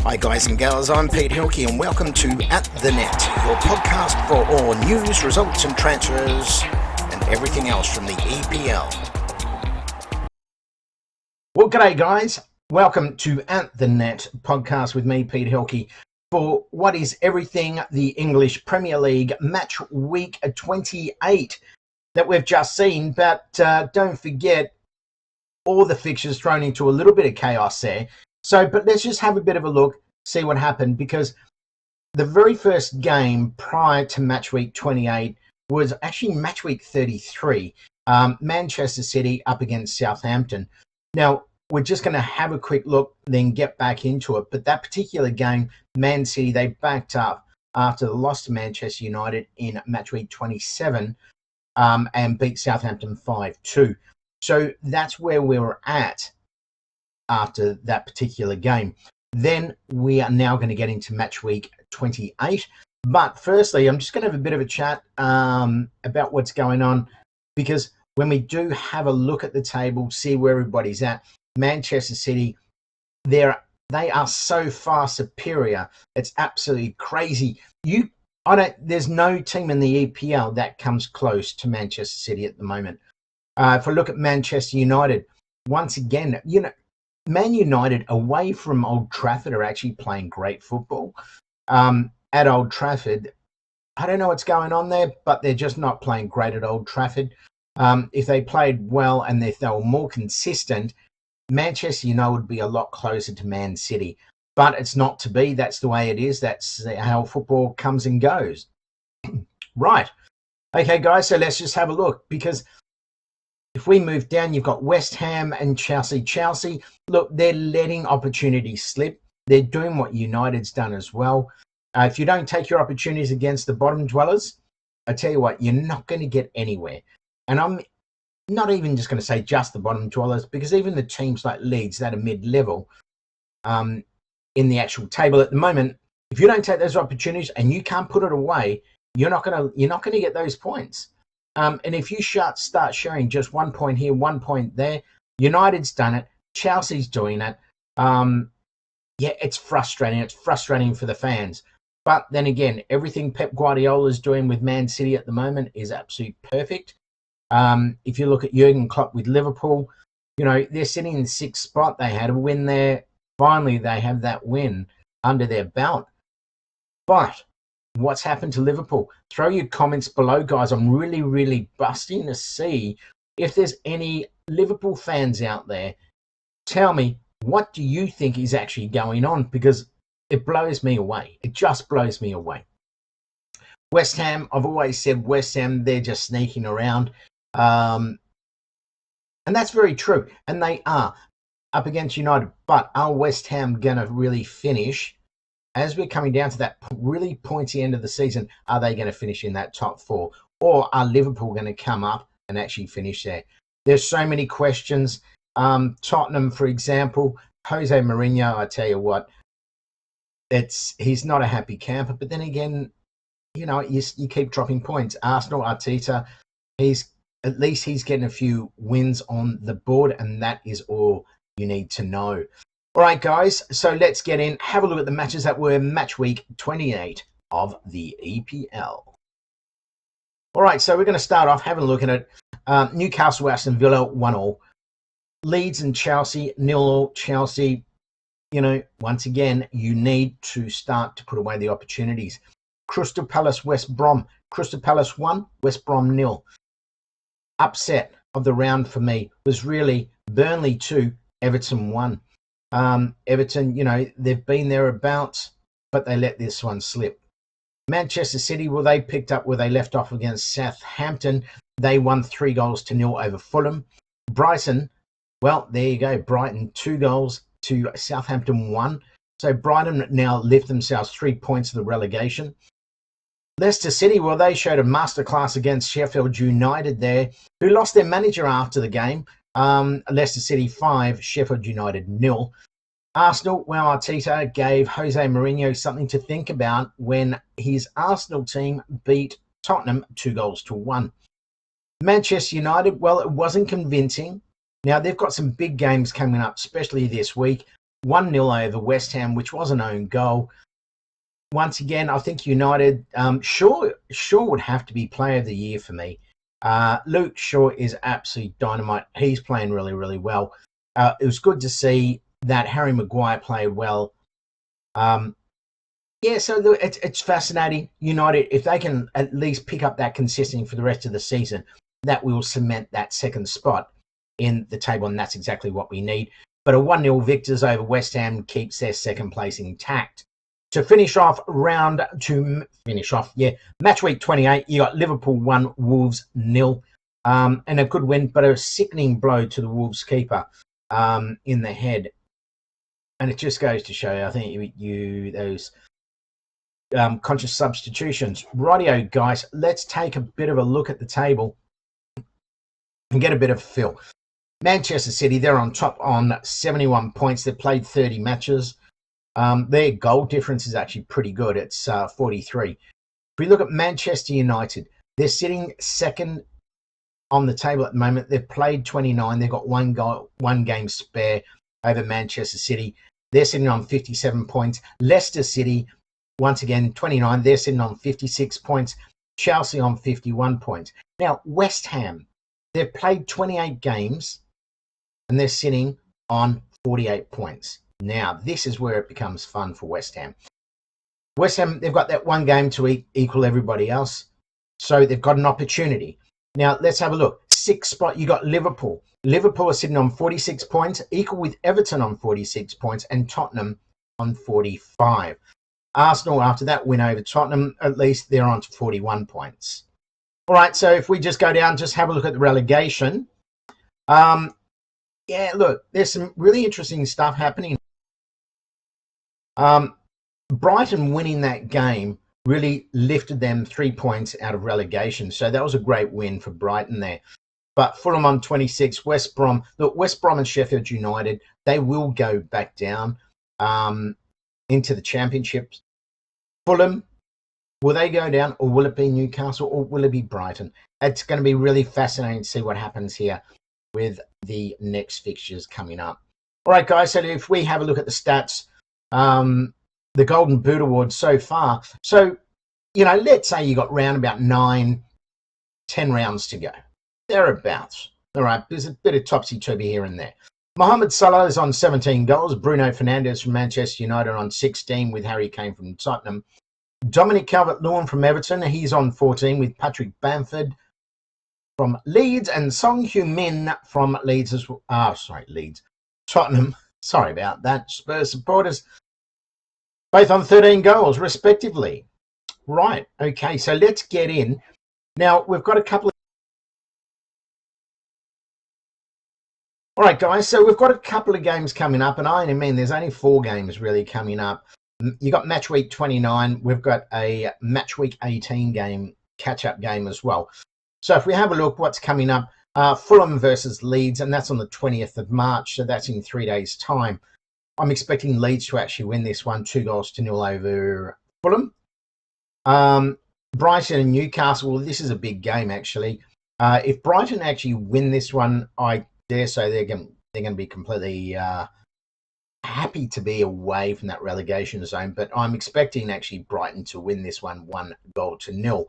Hi guys and gals, I'm Pete Hilke and welcome to At The Net, your podcast for all news, results and transfers and everything else from the EPL. Well, g'day guys, welcome to At The Net podcast with me, Pete Hilke, for what is everything the English Premier League match week 28 that we've just seen, but don't forget all the fixtures thrown into a little bit of chaos there. But let's just have a bit of a look, see what happened, because the very first game prior to match week 28 was actually match week 33, Manchester City up against Southampton. Now, we're just going to have a quick look, then get back into it. But that particular game, Man City, they backed up after the loss to Manchester United in match week 27 and beat Southampton 5-2. So that's where we were at after that particular game. Then we are now going to get into match week 28. But firstly, I'm just going to have a bit of a chat about what's going on, because when we do have a look at the table, see where everybody's at, Manchester City, they are so far superior. It's absolutely crazy. There's no team in the EPL that comes close to Manchester City at the moment. If I look at Manchester United, once again, Man United away from Old Trafford are actually playing great football. At Old Trafford, I don't know what's going on there, but they're just not playing great at Old Trafford. If they played well and if they were more consistent, Manchester United would be a lot closer to Man City. But it's not to be. That's the way it is. That's how football comes and goes. Right. Okay, guys, so let's just have a look, because if we move down, you've got West Ham and Chelsea. Chelsea, look, they're letting opportunities slip. They're doing what United's done as well. If you don't take your opportunities against the bottom dwellers, I tell you what, you're not going to get anywhere. And I'm not even just going to say just the bottom dwellers, because even the teams like Leeds that are mid-level in the actual table at the moment, if you don't take those opportunities and you can't put it away, you're not going to get those points. And if you start sharing just 1 point here, 1 point there, United's done it, Chelsea's doing it. It's frustrating. It's frustrating for the fans. But then again, everything Pep Guardiola's doing with Man City at the moment is absolutely perfect. If you look at Jurgen Klopp with Liverpool, they're sitting in the 6th spot. They had a win there. Finally, they have that win under their belt. But what's happened to Liverpool? Throw your comments below, guys. I'm really, really busting to see if there's any Liverpool fans out there. Tell me, what do you think is actually going on? Because it blows me away. It just blows me away. West Ham, I've always said West Ham, they're just sneaking around. And that's very true. And they are up against United. But are West Ham going to really finish? As we're coming down to that really pointy end of the season, are they going to finish in that top 4? Or are Liverpool going to come up and actually finish there? There's so many questions. Tottenham, for example, Jose Mourinho, I tell you what, he's not a happy camper. But then again, you keep dropping points. Arsenal, Arteta, he's getting a few wins on the board, and that is all you need to know. All right, guys, so let's get in, have a look at the matches that were match week 28 of the EPL. All right, so we're going to start off having a look at it. Newcastle, Aston Villa, 1-1. Leeds and Chelsea, 0-0. Chelsea, once again, you need to start to put away the opportunities. Crystal Palace, West Brom. Crystal Palace 1, West Brom 0. Upset of the round for me was really Burnley 2, Everton 1. Everton, they've been thereabouts, but they let this one slip. Manchester City, well, they picked up where they left off against Southampton. They won 3-0 over Fulham. Brighton, well, there you go. Brighton 2 to Southampton 1. So Brighton now lift themselves 3 points of the relegation. Leicester City, well, they showed a masterclass against Sheffield United there, who lost their manager after the game. Leicester City 5, Sheffield United 0. Arsenal, well, Arteta gave Jose Mourinho something to think about when his Arsenal team beat Tottenham 2-1. Manchester United, well, it wasn't convincing. Now, they've got some big games coming up, especially this week. 1-0 over West Ham, which was an own goal. Once again, I think United, Shaw would have to be player of the year for me. Luke Shaw is absolutely dynamite. He's playing really, really well. It was good to see that Harry Maguire played well. Yeah, so it's fascinating. United, if they can at least pick up that consistency for the rest of the season, that will cement that second spot in the table, and that's exactly what we need. But a 1-0 victors over West Ham keeps their second place intact. To finish off match week 28, you got Liverpool 1, Wolves 0, and a good win, but a sickening blow to the Wolves keeper in the head. And it just goes to show you, I think those conscious substitutions. Rightio, guys, let's take a bit of a look at the table and get a bit of a feel. Manchester City, they're on top on 71 points. They've played 30 matches. Their goal difference is actually pretty good. It's 43. If we look at Manchester United, they're sitting second on the table at the moment. They've played 29. They've got one game spare over Manchester City. They're sitting on 57 points. Leicester City, once again, 29. They're sitting on 56 points. Chelsea on 51 points. Now, West Ham, they've played 28 games and they're sitting on 48 points. Now, this is where it becomes fun for West Ham. West Ham, they've got that one game to equal everybody else. So they've got an opportunity. Now, let's have a look. Sixth spot, you got Liverpool. Liverpool are sitting on 46 points, equal with Everton on 46 points, and Tottenham on 45. Arsenal, after that win over Tottenham, at least they're on to 41 points. All right, so if we just go down, just have a look at the relegation. Yeah, look, there's some really interesting stuff happening. Brighton winning that game really lifted them 3 points out of relegation. So that was a great win for Brighton there. But Fulham on 26, West Brom. Look, West Brom and Sheffield United, they will go back down into the championships. Fulham, will they go down, or will it be Newcastle, or will it be Brighton? It's going to be really fascinating to see what happens here with the next fixtures coming up. All right, guys, so if we have a look at the stats, the Golden Boot Award so far. So, let's say you got round about 9-10 rounds to go. Thereabouts. All right, there's a bit of topsy-turvy here and there. Mohamed Salah is on 17 goals. Bruno Fernandes from Manchester United on 16 with Harry Kane from Tottenham. Dominic Calvert-Lewin from Everton, he's on 14 with Patrick Bamford from Leeds, and Song Heung-min from Leeds as well. Tottenham. Sorry about that. Spurs supporters, both on 13 goals, respectively. Right. Okay, so let's get in. Now, we've got a couple of... All right, guys, so we've got a couple of games coming up, and I mean, there's only 4 games really coming up. You got match week 29. We've got a match week 18 game, catch-up game as well. So if we have a look, what's coming up, Fulham versus Leeds, and that's on the 20th of March, so that's in 3 days' time. I'm expecting Leeds to actually win this one, 2-0 over Fulham. Brighton and Newcastle, well, this is a big game, actually. If Brighton actually win this one, I dare say they're going to be completely happy to be away from that relegation zone, but I'm expecting actually Brighton to win this one 1-0.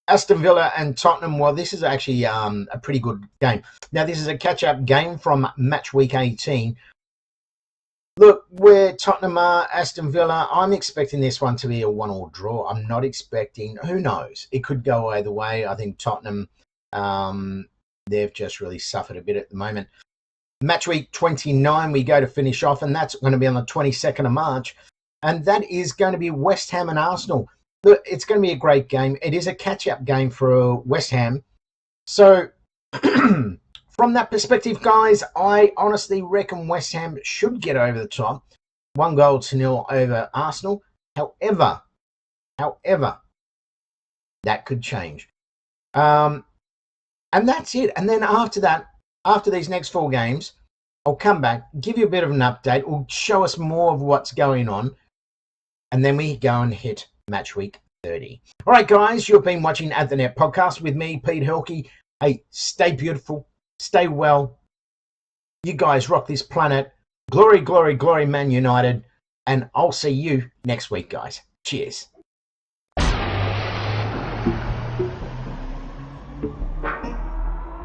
Aston Villa and Tottenham, well, this is actually a pretty good game. Now, this is a catch-up game from match week 18. Look, where Tottenham are, Aston Villa, I'm expecting this one to be a 1-1 draw. I'm not expecting, who knows? It could go either way. I think Tottenham, they've just really suffered a bit at the moment. Match week 29, we go to finish off, and that's going to be on the 22nd of March. And that is going to be West Ham and Arsenal. Look, it's going to be a great game. It is a catch-up game for West Ham. So, from that perspective, guys, I honestly reckon West Ham should get over the top. 1-0 over Arsenal. However, that could change. And that's it. And then after that, after these next 4 games, I'll come back, give you a bit of an update, or show us more of what's going on, and then we go and hit match week 30. All right, guys, you've been watching At The Net podcast with me, Pete Helke. Hey, stay beautiful, stay well. You guys rock this planet. Glory, glory, glory, Man United. And I'll see you next week, guys. Cheers.